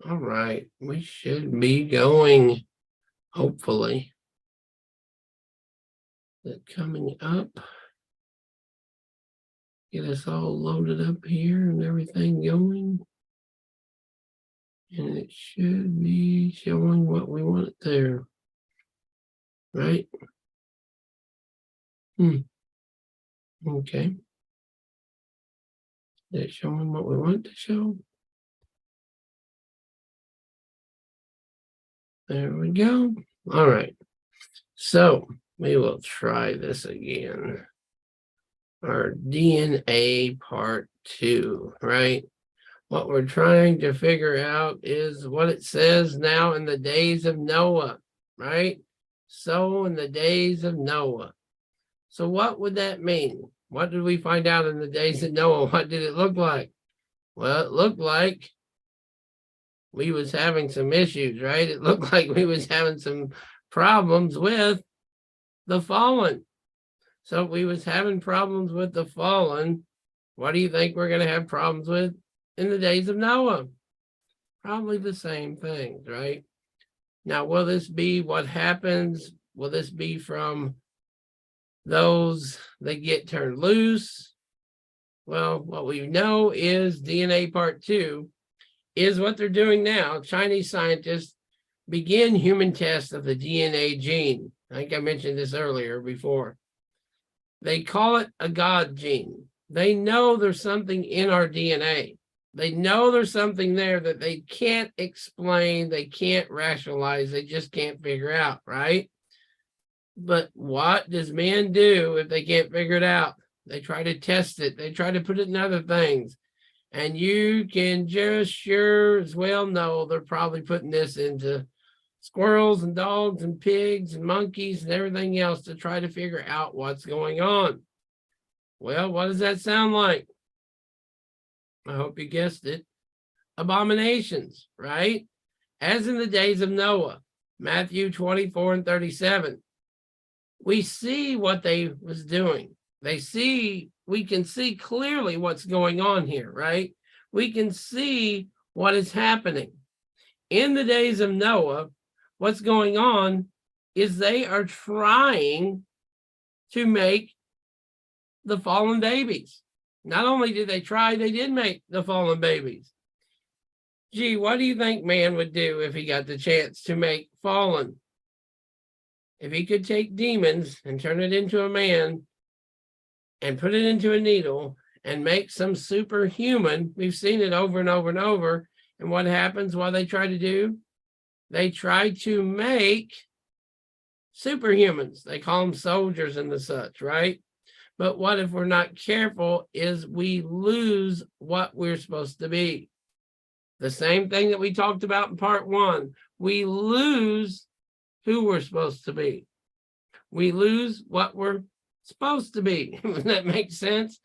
All right, we should be going, hopefully. That coming up. Get us all loaded up here and everything going. And it should be showing what we want it there. Right? Okay. It's showing what we want it to show. There we go. All right. So we will try this again. Our DNA part 2, right? What we're trying to figure out is what it says now in the days of Noah, right? So in the days of Noah. So what would that mean? What did we find out in the days of Noah? What did it look like? Well, it looked like we was having some issues, right? It looked like we was having some problems with the fallen. So if we was having problems with the fallen, what do you think we're going to have problems with in the days of Noah? Probably the same things, right? Now, will this be what happens? Will this be from those that get turned loose? Well, what we know is DNA part 2 is what they're doing now. Chinese scientists begin human tests of the DNA gene. I think I mentioned this earlier before. They call it a God gene. They know there's something in our DNA. They know there's something there that they can't explain, they can't rationalize, they just can't figure out, right? But what does man do if they can't figure it out? They try to test it. They try to put it in other things. And you can just sure as well know they're probably putting this into squirrels and dogs and pigs and monkeys and everything else to try to figure out what's going on. Well, what does that sound like? I hope you guessed it. Abominations, right? As in the days of Noah, Matthew 24 and 37. We see what they was doing. We can see clearly what's going on here, right? We can see what is happening. In the days of Noah, what's going on is they are trying to make the fallen babies. Not only did they try, they did make the fallen babies. Gee, what do you think man would do if he got the chance to make fallen? If he could take demons and turn it into a man and put it into a needle and make some superhuman, we've seen it over and over and over. And what happens? What they try to do? They try to make superhumans. They call them soldiers and the such, right? But what if we're not careful is we lose what we're supposed to be. The same thing that we talked about in part 1. We lose who we're supposed to be. We lose what we're supposed to be. Does that make sense?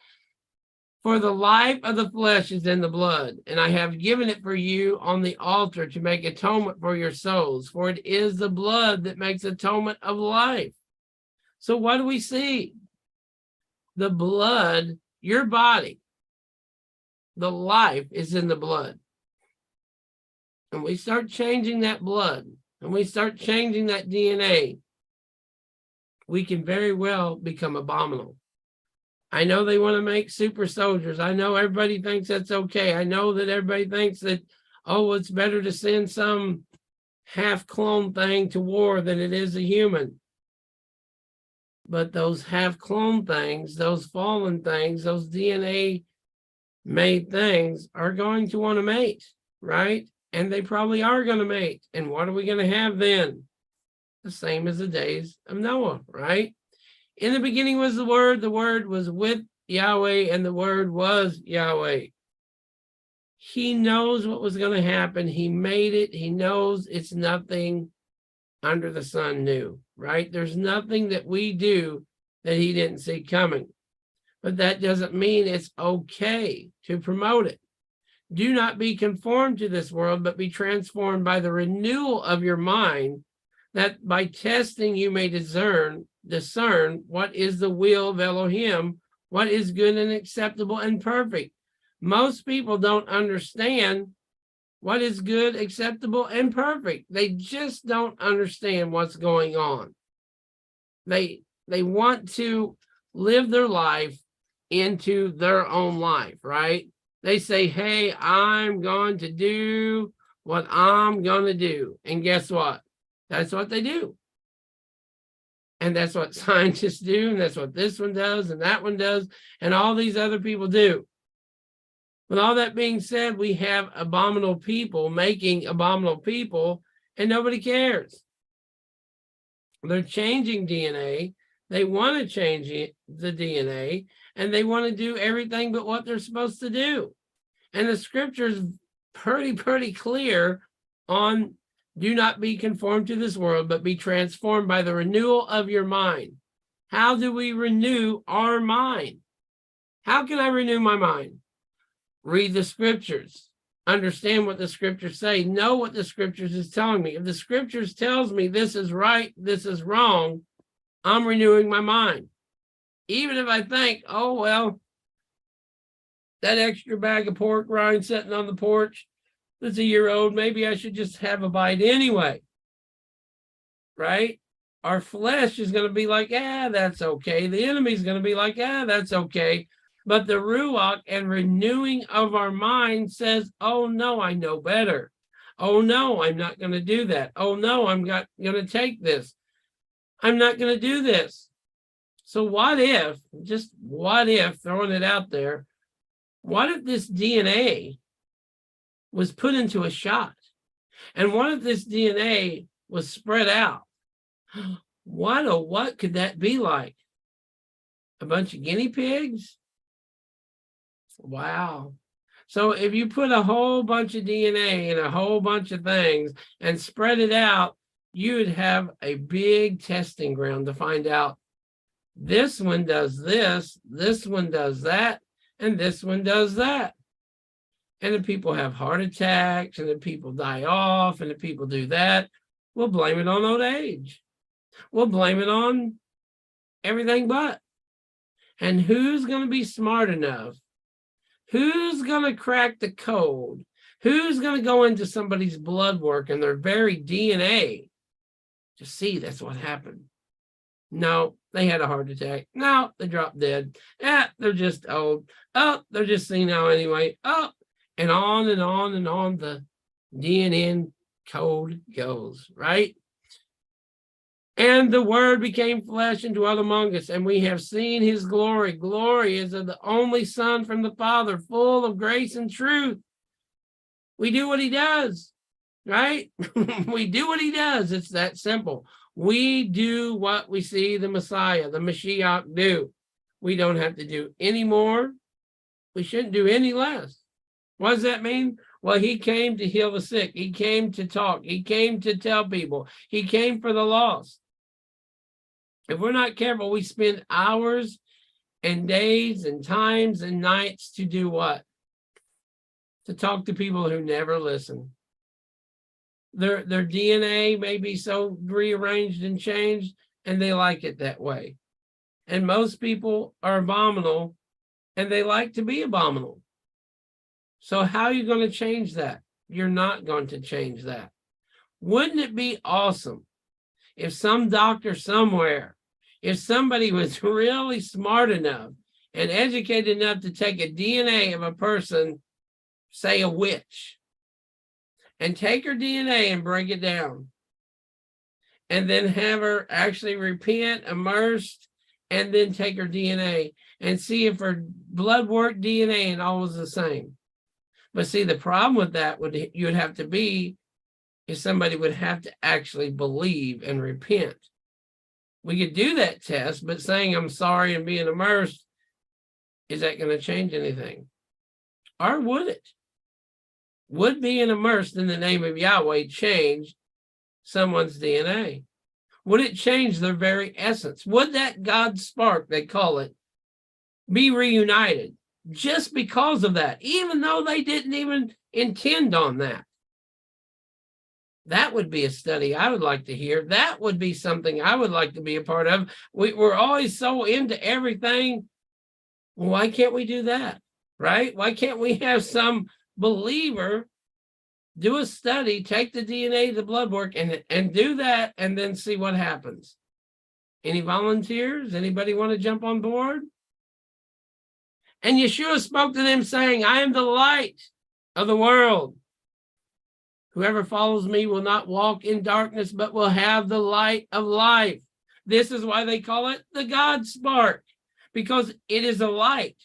For the life of the flesh is in the blood, and I have given it for you on the altar to make atonement for your souls, for it is the blood that makes atonement of life. So what do we see? The blood, your body, the life is in the blood. And we start changing that blood, and we start changing that DNA, we can very well become abominable. I know they want to make super soldiers. I know everybody thinks that's okay. I know that everybody thinks that, oh, it's better to send some half-clone thing to war than it is a human. But those half-clone things, those fallen things, those DNA-made things are going to want to mate, right? And they probably are going to mate. And what are we going to have then? The same as the days of Noah, right? In the beginning was the Word was with Yahweh, and the Word was Yahweh. He knows what was going to happen. He made it. He knows it's nothing under the sun new, right? There's nothing that we do that he didn't see coming. But that doesn't mean it's okay to promote it. Do not be conformed to this world, but be transformed by the renewal of your mind, that by testing you may discern what is the will of Elohim, what is good and acceptable and perfect. Most people don't understand what is good, acceptable, and perfect. They just don't understand what's going on. They want to live their life into their own life, right? They say, hey, I'm going to do what I'm going to do. And guess what? That's what they do. And that's what scientists do. And that's what this one does. And that one does. And all these other people do. With all that being said, we have abominable people making abominable people, and nobody cares. They're changing DNA. They want to change the DNA, and they want to do everything but what they're supposed to do. And the scripture is pretty clear on do not be conformed to this world, but be transformed by the renewal of your mind. How do we renew our mind? How can I renew my mind? Read the scriptures. Understand what the scriptures say. Know what the scriptures is telling me. If the scriptures tells me this is right, this is wrong, I'm renewing my mind. Even if I think, oh, well, that extra bag of pork rind sitting on the porch that's a year old, maybe I should just have a bite anyway. Right? Our flesh is going to be like, that's okay. The enemy's going to be like, that's okay. But the Ruach and renewing of our mind says, oh, no, I know better. Oh, no, I'm not going to do that. Oh, no, I'm not going to take this. I'm not going to do this. So what if, just what if, throwing it out there, what if this DNA was put into a shot? And what if this DNA was spread out? What could that be like? A bunch of guinea pigs? Wow. So if you put a whole bunch of DNA in a whole bunch of things and spread it out, you would have a big testing ground to find out this one does this one does that, and this one does that. And the people have heart attacks, and the people die off, and the people do that. We'll blame it on old age. We'll blame it on everything but. And who's going to be smart enough? Who's going to crack the code? Who's going to go into somebody's blood work and their very DNA to see that's what happened? No, they had a heart attack. No, they dropped dead. They're just old. Oh, they're just senile anyway. Oh, and on and on and on the DNA code goes, right? And the word became flesh and dwelt among us, and we have seen his glory. Glory is of the only Son from the Father, full of grace and truth. We do what he does, right? We do what he does. It's that simple. We do what we see the Messiah, the Mashiach, do. We don't have to do any more. We shouldn't do any less. What does that mean? Well, he came to heal the sick. He came to talk. He came to tell people. He came for the lost. If we're not careful, we spend hours and days and times and nights to do what? To talk to people who never listen. Their DNA may be so rearranged and changed, and they like it that way. And most people are abominable, and they like to be abominable. So how are you going to change that? You're not going to change that. Wouldn't it be awesome if some doctor somewhere, if somebody was really smart enough and educated enough to take a DNA of a person, say a witch, and take her DNA and break it down, and then have her actually repent, immersed, and then take her DNA and see if her blood work DNA and all was the same. But see, the problem with that you'd have to be if somebody would have to actually believe and repent. We could do that test, but saying I'm sorry and being immersed, is that going to change anything? Or would it? Would being immersed in the name of Yahweh change someone's DNA? Would it change their very essence? Would that God spark, they call it, be reunited just because of that, even though they didn't even intend on that? That would be a study I would like to hear. That would be something I would like to be a part of. We're always so into everything. Well, why can't we do that, right? Why can't we have some believer Do a study, take the DNA, the blood work, and do that, and then see what happens. Any volunteers? Anybody want to jump on board? And Yeshua spoke to them saying, I am the light of the world. Whoever follows me will not walk in darkness, but will have the light of life. This is why they call it the God spark, because it is a light.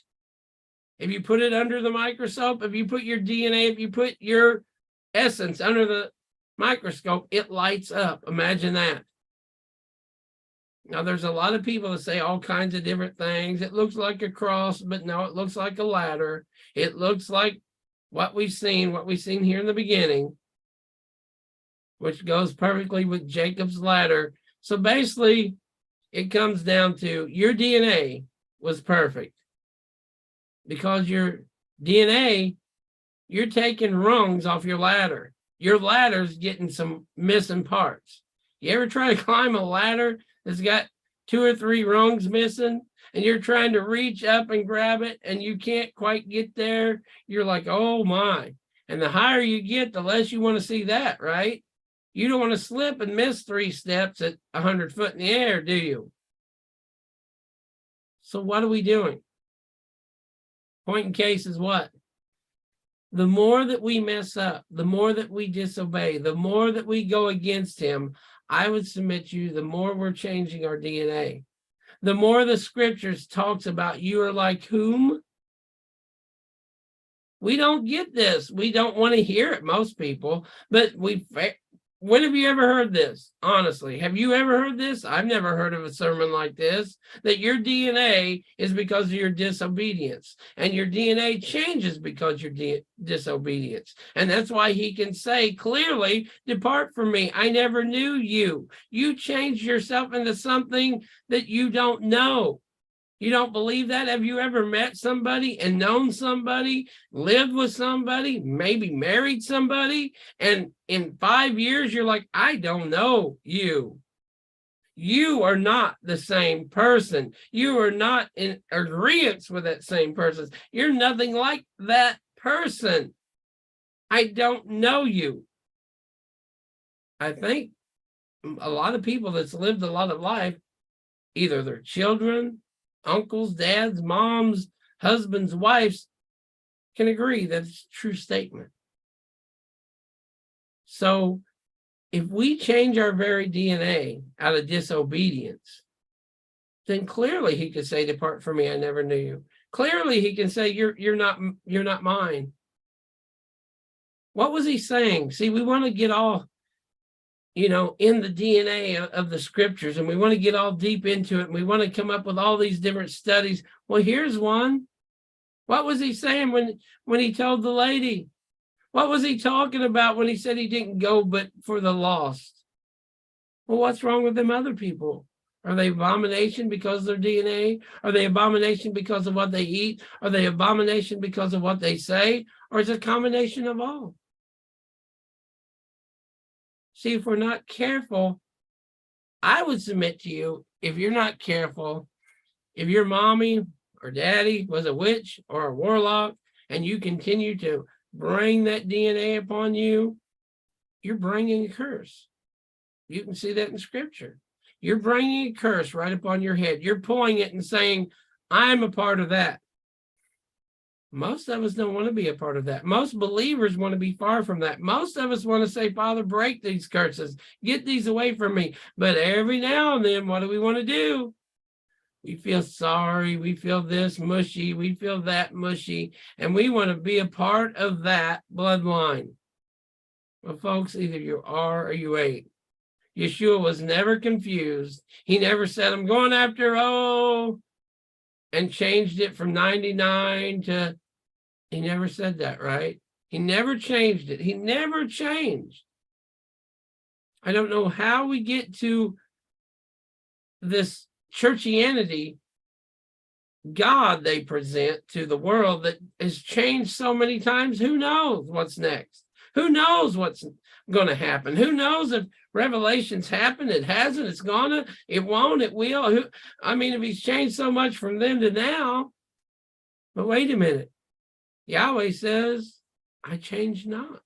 If you put it under the microscope, if you put your DNA, if you put your essence under the microscope, it lights up. Imagine that. Now, there's a lot of people that say all kinds of different things. It looks like a cross, but no, it looks like a ladder. It looks like what we've seen here in the beginning, which goes perfectly with Jacob's ladder. So basically, it comes down to your DNA was perfect. Because your DNA, you're taking rungs off your ladder. Your ladder's getting some missing parts. You ever try to climb a ladder that's got 2 or 3 rungs missing, and you're trying to reach up and grab it, and you can't quite get there? You're like, oh my. And the higher you get, the less you want to see that, right? You don't want to slip and miss 3 steps at 100 foot in the air, do you? So what are we doing? Point in case is what? The more that we mess up, the more that we disobey, the more that we go against him, I would submit to you, the more we're changing our DNA. The more the scriptures talks about you are like whom? We don't get this. We don't want to hear it, most people, but when have you ever heard this? Honestly, have you ever heard this? I've never heard of a sermon like this, that your DNA is because of your disobedience, and your DNA changes because of your disobedience. And that's why he can say clearly, depart from me. I never knew you. You changed yourself into something that you don't know. You don't believe that? Have you ever met somebody and known somebody, lived with somebody, maybe married somebody, and in 5 years, you're like, I don't know you. You are not the same person. You are not in agreement with that same person. You're nothing like that person. I don't know you. I think a lot of people that's lived a lot of life, either their children, uncles, dads, moms, husbands, wives, can agree that's a true statement. So if we change our very DNA out of disobedience, then clearly he could say, depart from me, I never knew you. Clearly he can say, you're not mine. What was he saying? See, we want to get all, in the DNA of the scriptures, and we want to get all deep into it, and we want to come up with all these different studies. Well, here's one. What was he saying when he told the lady? What was he talking about when he said he didn't go but for the lost? Well, what's wrong with them other people? Are they abomination because of their DNA? Are they abomination because of what they eat? Are they abomination because of what they say? Or is it a combination of all? See, if we're not careful, I would submit to you, if you're not careful, if your mommy or daddy was a witch or a warlock, and you continue to bring that DNA upon you, you're bringing a curse. You can see that in scripture. You're bringing a curse right upon your head. You're pulling it and saying, I'm a part of that. Most of us don't want to be a part of that. Most believers want to be far from that. Most of us want to say, Father, break these curses. Get these away from me. But every now and then, what do we want to do? We feel sorry. We feel this mushy. We feel that mushy. And we want to be a part of that bloodline. Well, folks, either you are or you ain't. Yeshua was never confused. He never said, I'm going after, and changed it from 99 to, he never said that, right? He never changed it. He never changed. I don't know how we get to this churchianity God they present to the world that has changed so many times. Who knows what's next? Who knows what's going to happen? Who knows if Revelation's happened? It hasn't. It's gonna. It won't. It will. If he's changed so much from then to now. But wait a minute. Yahweh says, I change not.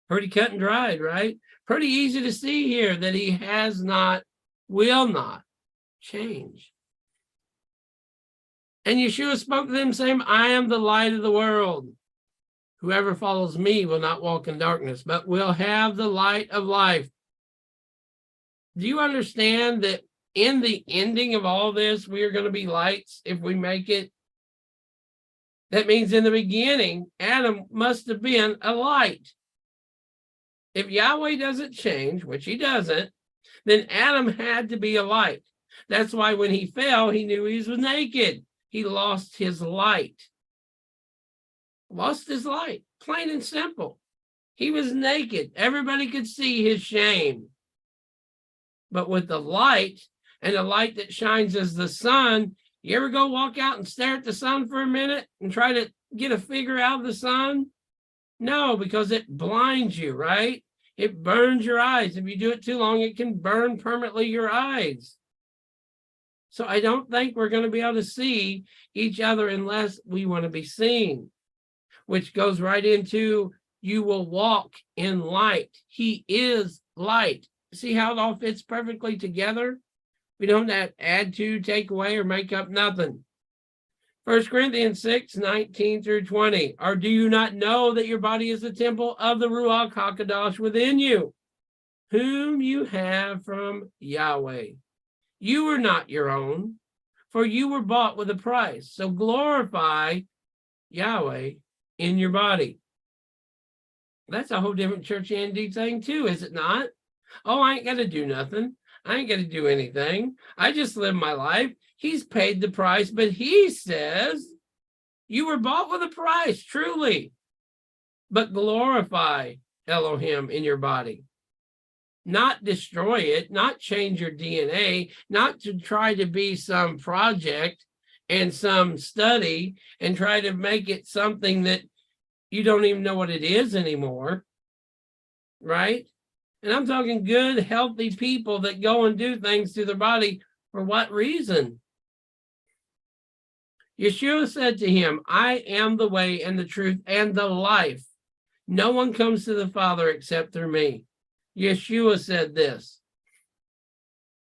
Pretty cut and dried, right? Pretty easy to see here that he has not, will not change. And Yeshua spoke to them saying, I am the light of the world. Whoever follows me will not walk in darkness, but will have the light of life. Do you understand that in the ending of all this, we are going to be lights if we make it? That means in the beginning, Adam must have been a light. If Yahweh doesn't change, which he doesn't, then Adam had to be a light. That's why when he fell, he knew he was naked. He lost his light. Lost his light, plain and simple. He was naked. Everybody could see his shame. But with the light, and the light that shines as the sun, you ever go walk out and stare at the sun for a minute and try to get a figure out of the sun? No, because it blinds you, right? It burns your eyes. If you do it too long, it can burn permanently your eyes. So I don't think we're going to be able to see each other unless we want to be seen, which goes right into you will walk in light. He is light. See how it all fits perfectly together? We don't have to add to, take away, or make up nothing. 1 Corinthians 6:19-20. Or do you not know that your body is the temple of the Ruach HaKadosh within you, whom you have from Yahweh? You are not your own, for you were bought with a price. So glorify Yahweh in your body. That's a whole different churchianity thing too, is it not? Oh, I ain't got to do nothing. I ain't got to do anything. I just live my life. He's paid the price, but he says you were bought with a price, truly. But glorify Elohim in your body. Not destroy it, not change your DNA, not to try to be some project and some study and try to make it something that you don't even know what it is anymore, right? And I'm talking good, healthy people that go and do things to their body. For what reason? Yeshua said to him, I am the way and the truth and the life. No one comes to the Father except through me. Yeshua said this.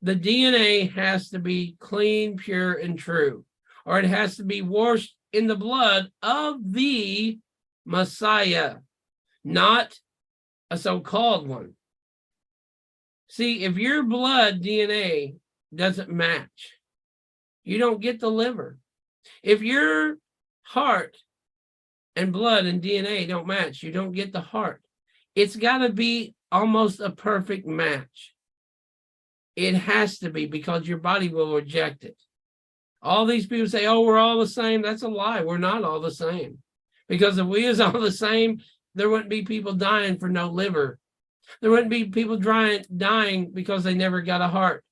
The DNA has to be clean, pure, and true, or it has to be washed in the blood of the Messiah, not a so-called one. See, if your blood DNA doesn't match, you don't get the liver. If your heart and blood and DNA don't match, you don't get the heart. It's got to be almost a perfect match. It has to be, because your body will reject it. All these people say, oh, we're all the same. That's a lie. We're not all the same. Because if we was all the same, there wouldn't be people dying for no liver. There wouldn't be people dying because they never got a heart.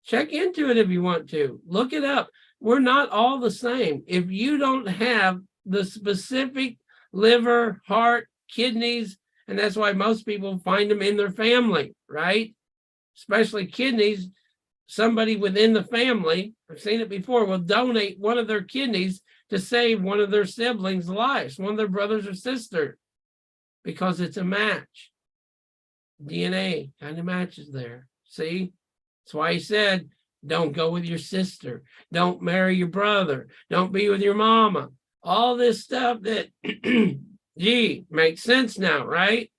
Check into it if you want to. Look it up. We're not all the same. If you don't have the specific liver, heart, kidneys, and that's why most people find them in their family, right? Especially kidneys. Somebody within the family, I've seen it before, will donate one of their kidneys to save one of their siblings' lives, one of their brothers or sisters, because it's a match. DNA kind of matches there. See? That's why he said, don't go with your sister. Don't marry your brother. Don't be with your mama. All this stuff that, gee, makes sense now, right?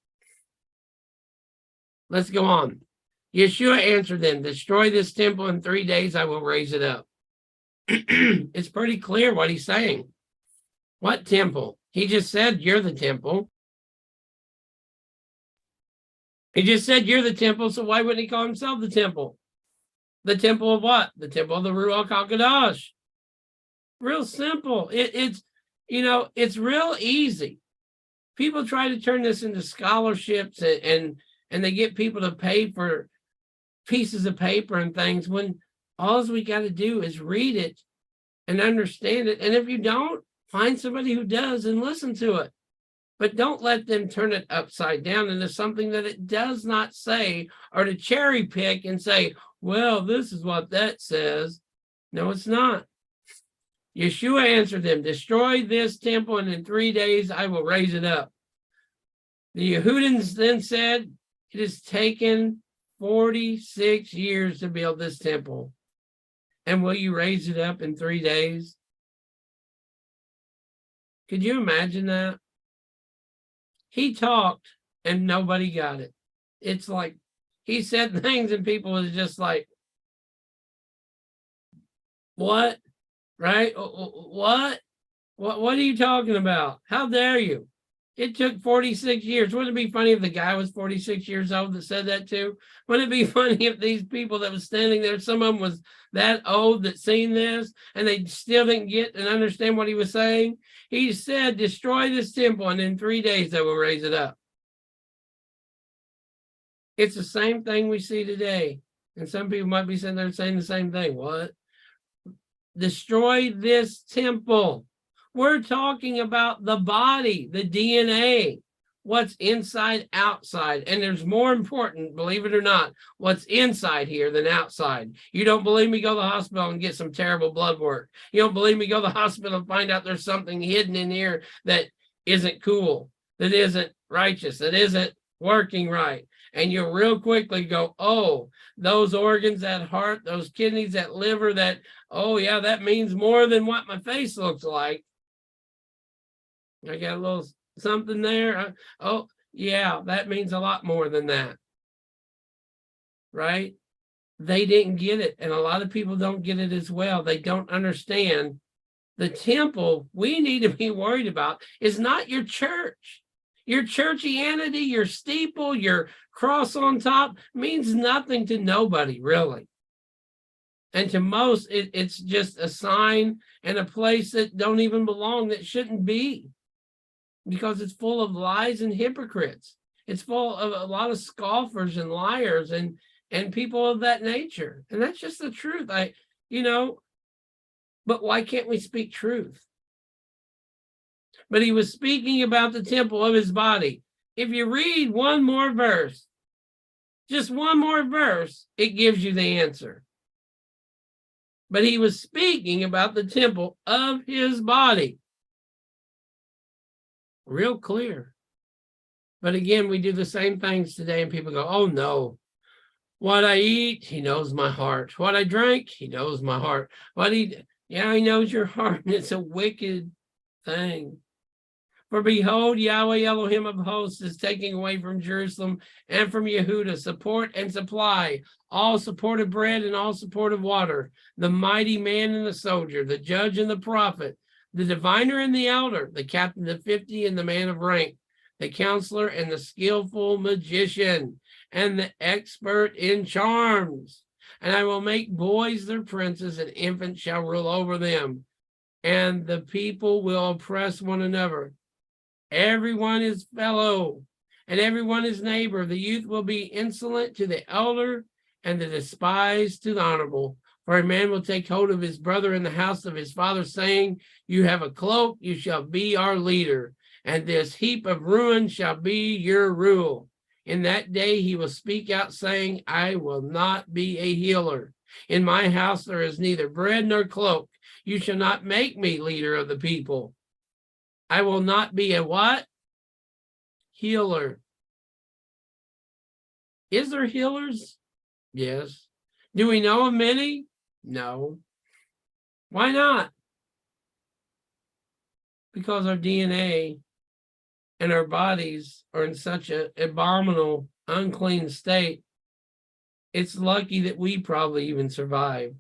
Let's go on. Yeshua answered them, destroy this temple in 3 days, I will raise it up. It's pretty clear what he's saying. What temple? He just said, you're the temple. He just said, you're the temple, so why wouldn't he call himself the temple? The temple of what? The temple of the Ruach HaKadosh. Real simple. It's real easy. People try to turn this into scholarships and they get people to pay for pieces of paper and things when all we got to do is read it and understand it. And if you don't, find somebody who does and listen to it. But don't let them turn it upside down into something that it does not say, or to cherry pick and say, well, this is what that says. No, it's not. Yeshua answered them, destroy this temple, and in 3 days I will raise it up. The Yehudans then said, it has taken 46 years to build this temple. And will you raise it up in 3 days? Could you imagine that? He talked and nobody got it. It's like he said things and people was just like, what? Right? What? What are you talking about? How dare you? It took 46 years. Wouldn't it be funny if the guy was 46 years old that said that too? Wouldn't it be funny if these people that was standing there, some of them was that old that seen this and they still didn't get and understand what he was saying? He said, destroy this temple and in 3 days they will raise it up. It's the same thing we see today. And some people might be sitting there saying the same thing. What? Destroy this temple. We're talking about the body, the DNA, what's inside, outside. And there's more important, believe it or not, what's inside here than outside. You don't believe me, go to the hospital and get some terrible blood work. You don't believe me, go to the hospital and find out there's something hidden in here that isn't cool, that isn't righteous, that isn't working right. And you'll real quickly go, oh, those organs, that heart, those kidneys, that liver, that, oh yeah, that means more than what my face looks like. I got a little something there. Oh, yeah, that means a lot more than that. Right? They didn't get it. And a lot of people don't get it as well. They don't understand the temple we need to be worried about is not your church. Your churchianity, your steeple, your cross on top means nothing to nobody, really. And to most, it's just a sign and a place that don't even belong, that shouldn't be. Because it's full of lies and hypocrites. It's full of a lot of scoffers and liars and people of that nature. And that's just the truth. But why can't we speak truth? But he was speaking about the temple of his body. If you read one more verse, just one more verse, it gives you the answer. But he was speaking about the temple of his body. Real clear. But again, we do the same things today and people go, oh no, what I eat, he knows my heart. What I drink, he knows my heart. He knows your heart, and it's a wicked thing. For behold, Yahweh Elohim of hosts is taking away from Jerusalem and from Yehuda support and supply, all support of bread and all support of water, the mighty man and the soldier, the judge and the prophet, the diviner and the elder, the captain of 50 and the man of rank, the counselor and the skillful magician, and the expert in charms. And I will make boys their princes, and infants shall rule over them. And the people will oppress one another. Everyone is fellow, and everyone is neighbor. The youth will be insolent to the elder, and the despised to the honorable. For a man will take hold of his brother in the house of his father, saying, you have a cloak, you shall be our leader, and this heap of ruin shall be your rule. In that day he will speak out, saying, I will not be a healer. In my house there is neither bread nor cloak. You shall not make me leader of the people. I will not be a what? Healer. Is there healers? Yes. Do we know of many? No. Why not? Because our DNA and our bodies are in such an abominable, unclean state. It's lucky that we probably even survive.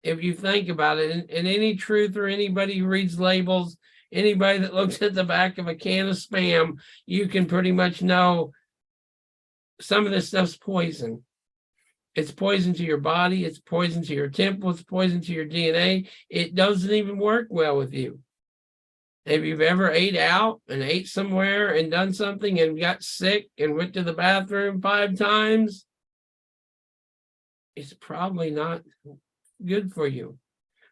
If you think about it, and any truth or anybody who reads labels, anybody that looks at the back of a can of Spam, you can pretty much know some of this stuff's poison. It's poison to your body. It's poison to your temple. It's poison to your DNA. It doesn't even work well with you. If you've ever ate out and ate somewhere and done something and got sick and went to the bathroom 5 times, it's probably not good for you.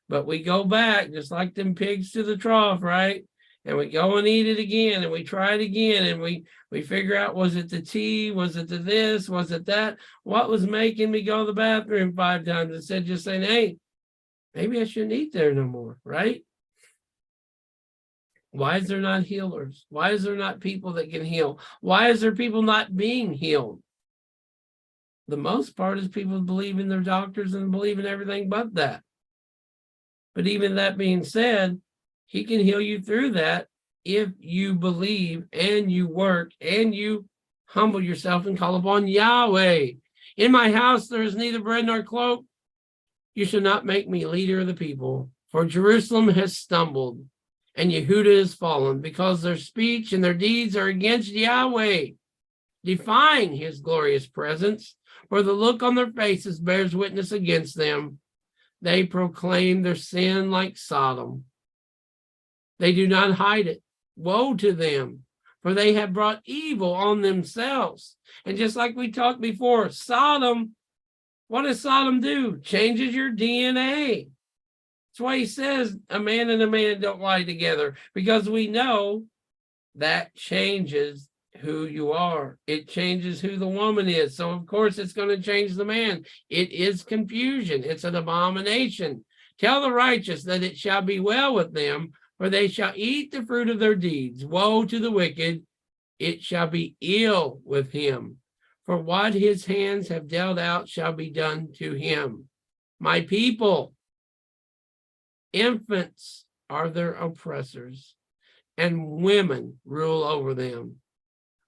But we go back just like them pigs to the trough, right? And we go and eat it again, and we try it again, and we figure out, was it the tea? Was it the this? Was it that? What was making me go to the bathroom 5 times instead of just saying, hey, maybe I shouldn't eat there no more, right? Why is there not healers? Why is there not people that can heal? Why is there people not being healed? The most part is people believe in their doctors and believe in everything but that. But even that being said, he can heal you through that if you believe and you work and you humble yourself and call upon Yahweh. In my house there is neither bread nor cloak. You shall not make me leader of the people, for Jerusalem has stumbled and Yehuda is fallen, because their speech and their deeds are against Yahweh, defying his glorious presence, for the look on their faces bears witness against them. They proclaim their sin like Sodom. They do not hide it. Woe to them, for they have brought evil on themselves. And just like we talked before, Sodom, what does Sodom do? Changes your DNA. That's why he says a man and a man don't lie together, because we know that changes who you are. It changes who the woman is. So of course it's going to change the man. It is confusion. It's an abomination. Tell the righteous that it shall be well with them, for they shall eat the fruit of their deeds. Woe to the wicked, it shall be ill with him. For what his hands have dealt out shall be done to him. My people, infants are their oppressors, and women rule over them.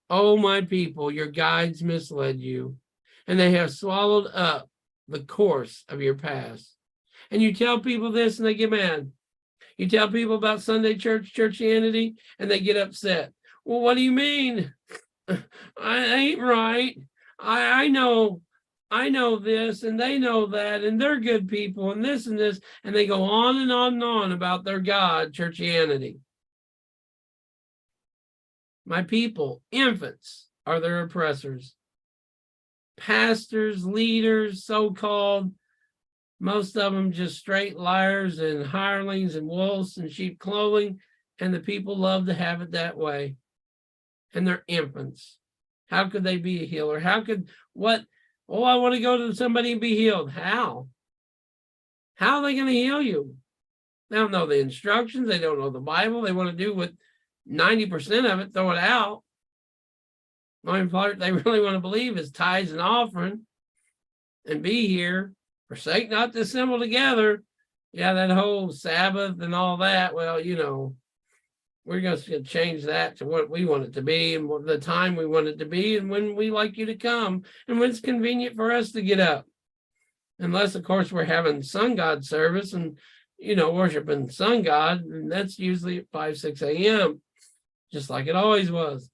O my people, your guides misled you, and they have swallowed up the course of your past. And you tell people this and they get mad. You tell people about Sunday church, churchianity, and they get upset. Well, what do you mean? I ain't right. I know this, and they know that, and they're good people, and this, and they go on and on and on about their God, churchianity. My people, infants, are their oppressors. Pastors, leaders, so-called, most of them just straight liars and hirelings and wolves in sheep clothing, and the people love to have it that way. And they're infants. How could they be a healer? How could, what? Oh, I want to go to somebody and be healed. How? How are they going to heal you? They don't know the instructions. They don't know the Bible. They want to do what 90% of it, throw it out. The only part they really want to believe is tithes and offering and be here. Forsake not to assemble together. Yeah, that whole Sabbath and all that. Well, you know, we're going to change that to what we want it to be and what the time we want it to be and when we like you to come and when it's convenient for us to get up. Unless, of course, we're having sun god service and, you know, worshiping sun god. And that's usually at 5, 6 a.m., just like it always was.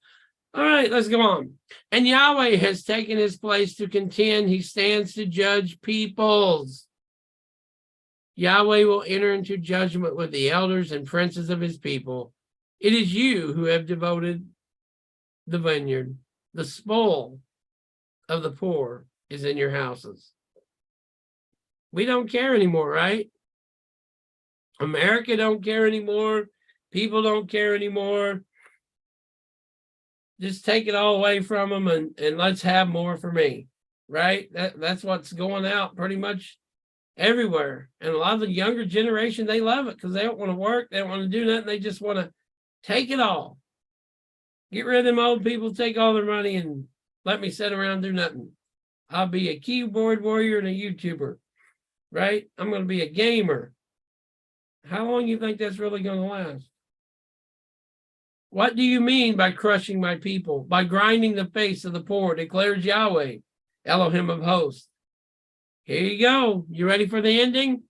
All right, let's go on. And Yahweh has taken his place to contend. He stands to judge peoples. Yahweh will enter into judgment with the elders and princes of his people. It is you who have devoted the vineyard. The spoil of the poor is in your houses. We don't care anymore, right? America don't care anymore. People don't care anymore. Just take it all away from them and let's have more for me, right? That's what's going out pretty much everywhere. And a lot of the younger generation, they love it because they don't want to work. They don't want to do nothing. They just want to take it all. Get rid of them old people, take all their money and let me sit around and do nothing. I'll be a keyboard warrior and a YouTuber, right? I'm going to be a gamer. How long do you think that's really going to last? What do you mean by crushing my people? By grinding the face of the poor, declares Yahweh, Elohim of hosts. Here you go. You ready for the ending?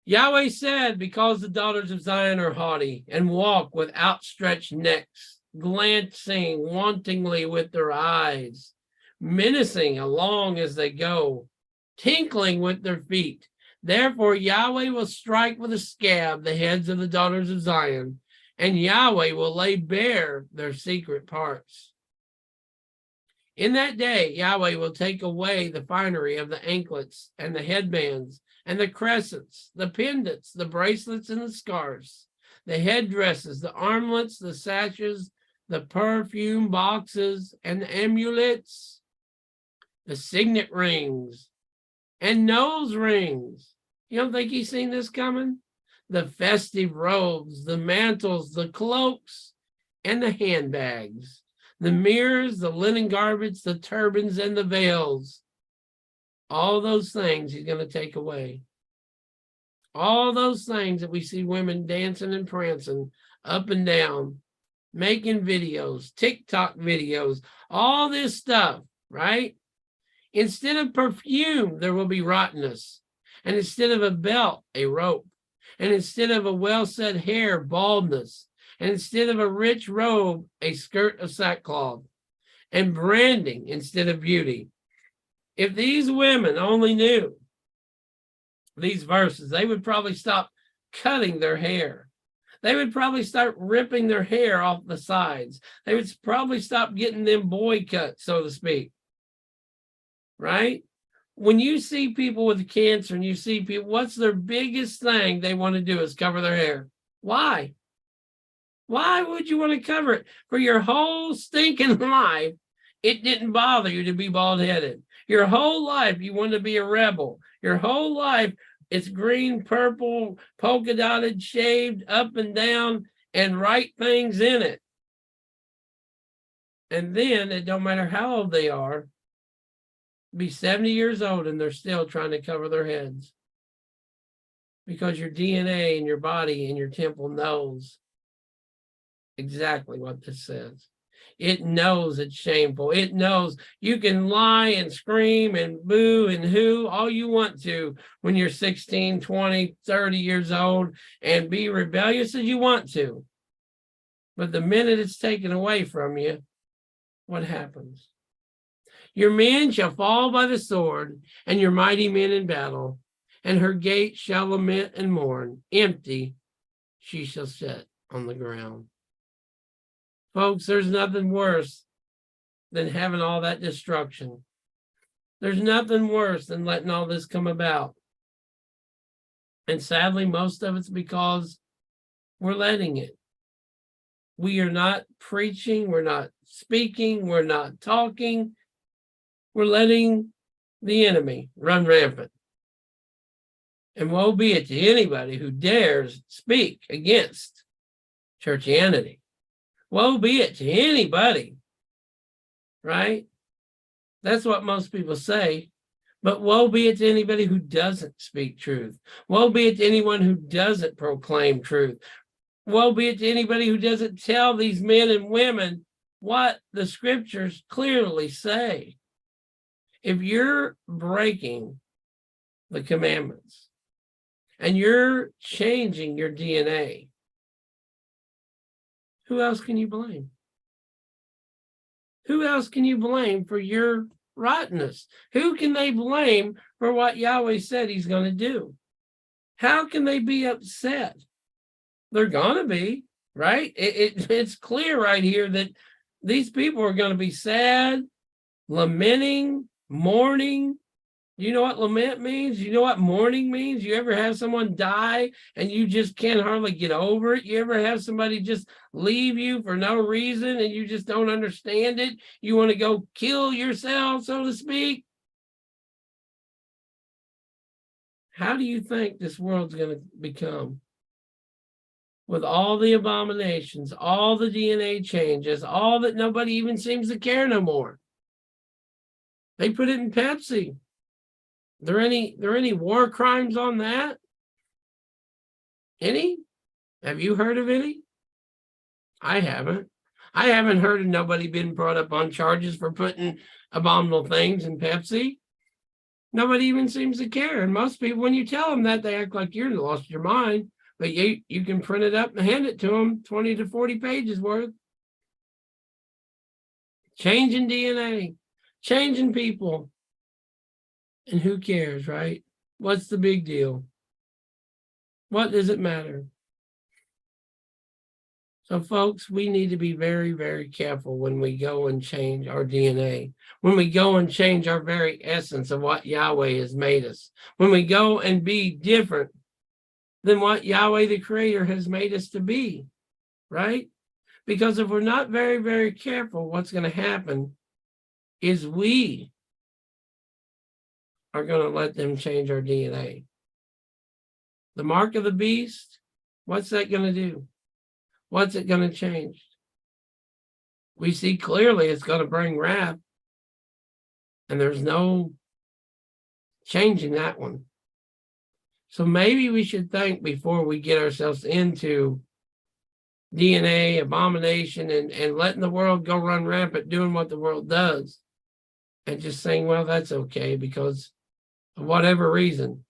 Yahweh said, because the daughters of Zion are haughty and walk with outstretched necks, glancing wantingly with their eyes, menacing along as they go, tinkling with their feet. Therefore, Yahweh will strike with a scab the heads of the daughters of Zion, and Yahweh will lay bare their secret parts. In that day, Yahweh will take away the finery of the anklets and the headbands and the crescents, the pendants, the bracelets and the scarves, the headdresses, the armlets, the sashes, the perfume boxes and the amulets, the signet rings and nose rings. You don't think he's seen this coming? the festive robes, the mantles, the cloaks, and the handbags, the mirrors, the linen garments, the turbans, and the veils. All those things he's going to take away. All those things that we see women dancing and prancing up and down, making videos, TikTok videos, all this stuff, right? Instead of perfume, there will be rottenness. And instead of a belt, a rope. And instead of a well-set hair, baldness. And instead of a rich robe, a skirt of sackcloth. And branding instead of beauty. If these women only knew these verses, they would probably stop cutting their hair. They would probably start ripping their hair off the sides. They would probably stop getting them boy cuts, so to speak. Right? When you see people with cancer and you see people, what's their biggest thing they want to do is cover their hair? Why? Why would you want to cover it? For your whole stinking life, it didn't bother you to be bald-headed. Your whole life, you wanted to be a rebel. Your whole life, it's green, purple, polka-dotted, shaved up and down, and write things in it. And then, it don't matter how old they are, be 70 years old and they're still trying to cover their heads. Because your DNA and your body and your temple knows exactly what this says. It knows it's shameful. It knows you can lie and scream and boo and hoo all you want to when you're 16, 20, 30 years old and be rebellious as you want to. But the minute it's taken away from you, what happens? Your men shall fall by the sword, and your mighty men in battle, and her gates shall lament and mourn. Empty she shall sit on the ground. Folks, there's nothing worse than having all that destruction. There's nothing worse than letting all this come about. And sadly, most of it's because we're letting it. We are not preaching, we're not speaking, we're not talking. We're letting the enemy run rampant. And woe be it to anybody who dares speak against churchianity. Woe be it to anybody, right? That's what most people say. But woe be it to anybody who doesn't speak truth. Woe be it to anyone who doesn't proclaim truth. Woe be it to anybody who doesn't tell these men and women what the scriptures clearly say. If you're breaking the commandments and you're changing your DNA, who else can you blame? Who else can you blame for your rottenness? Who can they blame for what Yahweh said he's going to do? How can they be upset? They're going to be, right? It's clear right here that these people are going to be sad, lamenting, mourning. You know what lament means? You know what mourning means? You ever have someone die and you just can't hardly get over it? You ever have somebody just leave you for no reason and you just don't understand it? You want to go kill yourself, so to speak? How do you think this world's going to become? With all the abominations, all the DNA changes, all that nobody even seems to care no more. They put it in Pepsi. There any war crimes on that? Any? Have you heard of any? I haven't. I haven't heard of nobody being brought up on charges for putting abominable things in Pepsi. Nobody even seems to care. And most people, when you tell them that, they act like you're lost your mind. But you can print it up and hand it to them, 20 to 40 pages worth. Changing DNA, changing people. And who cares, right? What's the big deal? What does it matter? So, folks, we need to be very, very careful when we go and change our DNA, when we go and change our very essence of what Yahweh has made us, when we go and be different than what Yahweh the Creator has made us to be, right? Because if we're not very, very careful, what's going to happen is we are going to let them change our DNA. The mark of the beast, what's that going to do? What's it going to change? We see clearly it's going to bring wrath, and there's no changing that one. So maybe we should think before we get ourselves into DNA, abomination, and letting the world go run rampant, doing what the world does, and just saying, well, that's okay because of whatever reason.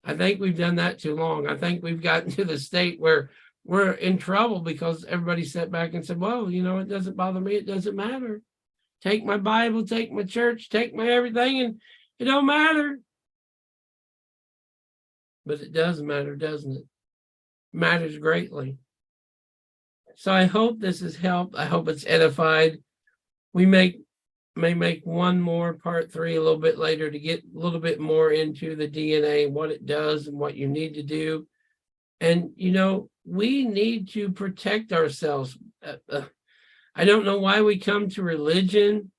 I think we've done that too long. I think we've gotten to the state where we're in trouble because everybody sat back and said, well, you know, it doesn't bother me. It doesn't matter. Take my Bible, take my church, take my everything, and it don't matter. But it does matter, doesn't it? It matters greatly. So I hope this has helped. I hope it's edified. We may make one more part 3 a little bit later to get a little bit more into the DNA, what it does and what you need to do. And, you know, we need to protect ourselves. I don't know why we come to religion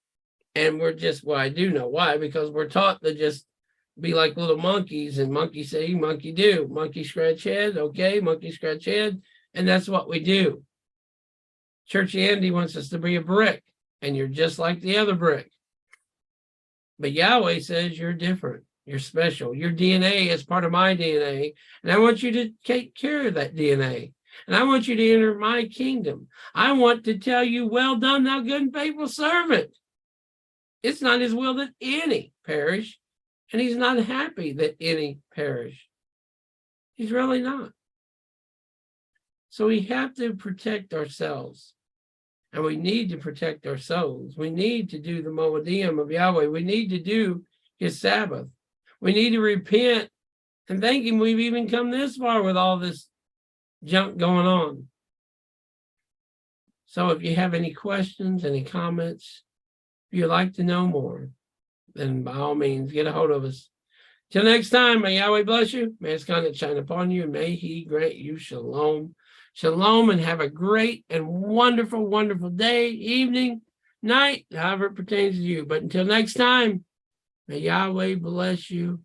and we're just, well, I do know why, because we're taught to just be like little monkeys, and monkey say, monkey do, monkey scratch head, okay, monkey scratch head, and that's what we do. Churchianity wants us to be a brick, and you're just like the other brick. But Yahweh says you're different, you're special. Your DNA is part of my DNA, and I want you to take care of that DNA, and I want you to enter my kingdom. I want to tell you, well done, thou good and faithful servant. It's not his will that any perish, and he's not happy that any perish. He's really not. So we have to protect ourselves, and we need to protect our souls. We need to do the Moedim of Yahweh. We need to do his Sabbath. We need to repent and thank him we've even come this far with all this junk going on. So if you have any questions, any comments, if you'd like to know more, then by all means, get a hold of us. Till next time, may Yahweh bless you. May his countenance shine upon you. May he grant you shalom. Shalom, and have a great and wonderful, wonderful day, evening, night, however it pertains to you. But until next time, may Yahweh bless you